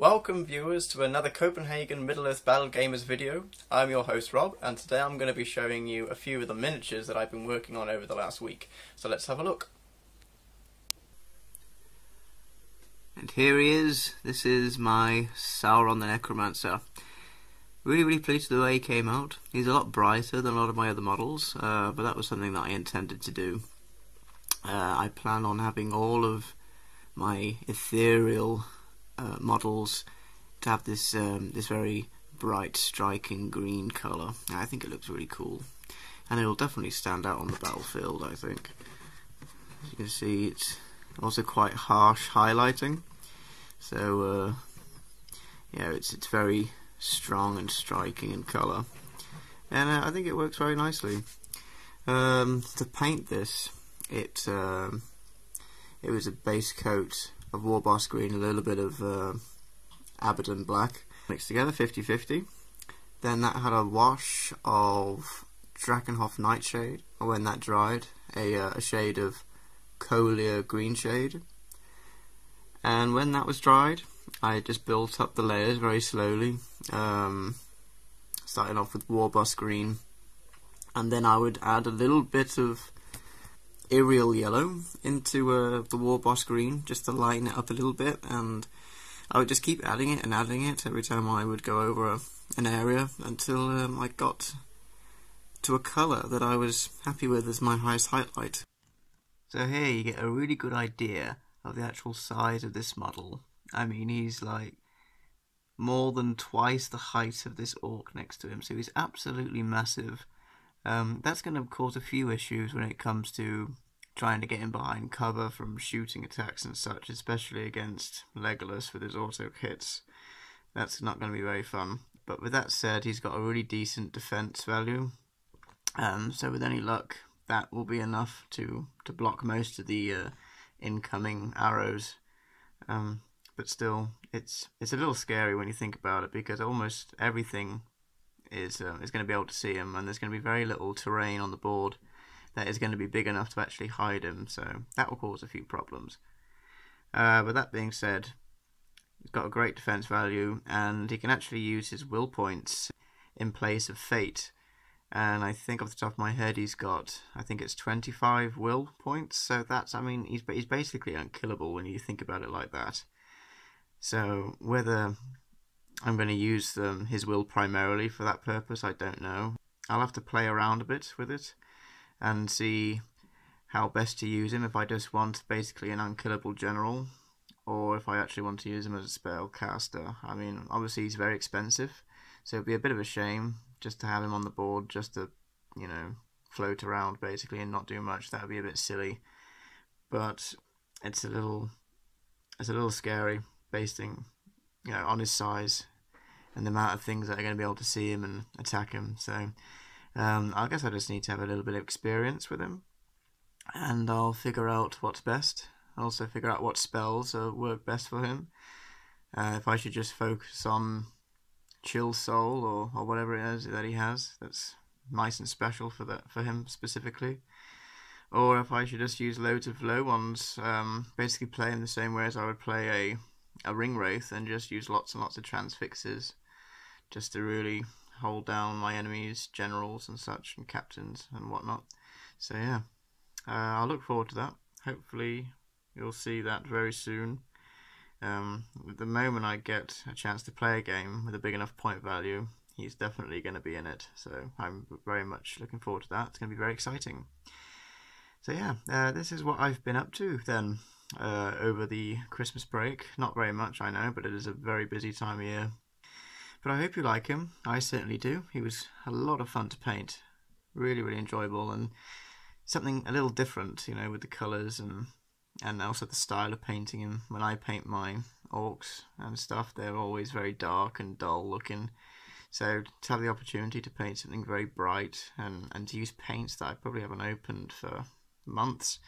Welcome viewers to another Copenhagen Middle-earth Battle Gamers video. I'm your host Rob, and today I'm going to be showing you a few of the miniatures that I've been working on over the last week. So let's have a look. And here he is. This is my Sauron the Necromancer. Really pleased with the way he came out. He's a lot brighter than a lot of my other models, but that was something that I intended to do. I plan on having all of my ethereal models to have this this very bright, striking green colour. I think it looks really cool, and it will definitely stand out on the battlefield. I think, as you can see, it's also quite harsh highlighting. So yeah, it's very strong and striking in colour, and I think it works very nicely. To paint this, it was a base coat of Warboss green, a little bit of Abaddon black, mixed together 50-50. Then that had a wash of Drakenhof Nightshade, or when that dried, a shade of Colia green shade. And when that was dried, I just built up the layers very slowly, starting off with Warboss green, and then I would add a little bit of Aerial yellow into the Warboss green, just to lighten it up a little bit, and I would just keep adding it and adding it every time I would go over an area until I got to a colour that I was happy with as my highest highlight. So here you get a really good idea of the actual size of this model. I mean, he's like more than twice the height of this orc next to him, so he's absolutely massive. That's going to cause a few issues when it comes to trying to get in behind cover from shooting attacks and such, especially against Legolas with his auto hits. That's not going to be very fun. But with that said, he's got a really decent defense value. So with any luck, that will be enough to block most of the incoming arrows. But still, it's a little scary when you think about it, because almost everything is going to be able to see him, and there's going to be very little terrain on the board that is going to be big enough to actually hide him, so that will cause a few problems. But that being said, he's got a great defense value, and he can actually use his will points in place of fate, and I think off the top of my head he's got, I think it's 25 will points, so that's, I mean, he's basically unkillable when you think about it like that. So whether I'm going to use his will primarily for that purpose, I don't know. I'll have to play around a bit with it and see how best to use him, if I just want basically an unkillable general, or if I actually want to use him as a spellcaster. I mean, obviously he's very expensive, so it'd be a bit of a shame just to have him on the board just to, you know, float around basically and not do much. That would be a bit silly. But it's a little scary basing, you know, on his size and the amount of things that are going to be able to see him and attack him. So I guess I just need to have a little bit of experience with him, and I'll figure out what's best. I'll also figure out what spells work best for him. If I should just focus on Chill Soul or whatever it is that he has that's nice and special for him specifically, or if I should just use loads of low ones, basically play in the same way as I would play a Ring Wraith, and just use lots and lots of transfixes just to really hold down my enemies, generals and such, and captains and whatnot. So yeah, I'll look forward to that. Hopefully you'll see that very soon. The moment I get a chance to play a game with a big enough point value, he's definitely going to be in it. So I'm very much looking forward to that. It's going to be very exciting. So yeah, this is what I've been up to then over the Christmas break. Not very much, I know, but it is a very busy time of year. But I hope you like him. I certainly do. He was a lot of fun to paint. Really enjoyable, and something a little different, you know, with the colours and also the style of painting him. When I paint my orcs and stuff, they're always very dark and dull looking. So to have the opportunity to paint something very bright and to use paints that I probably haven't opened for months,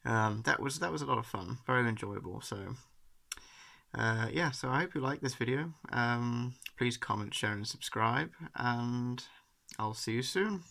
that was a lot of fun. Very enjoyable. So yeah, so I hope you like this video. Please comment, share and subscribe, and I'll see you soon.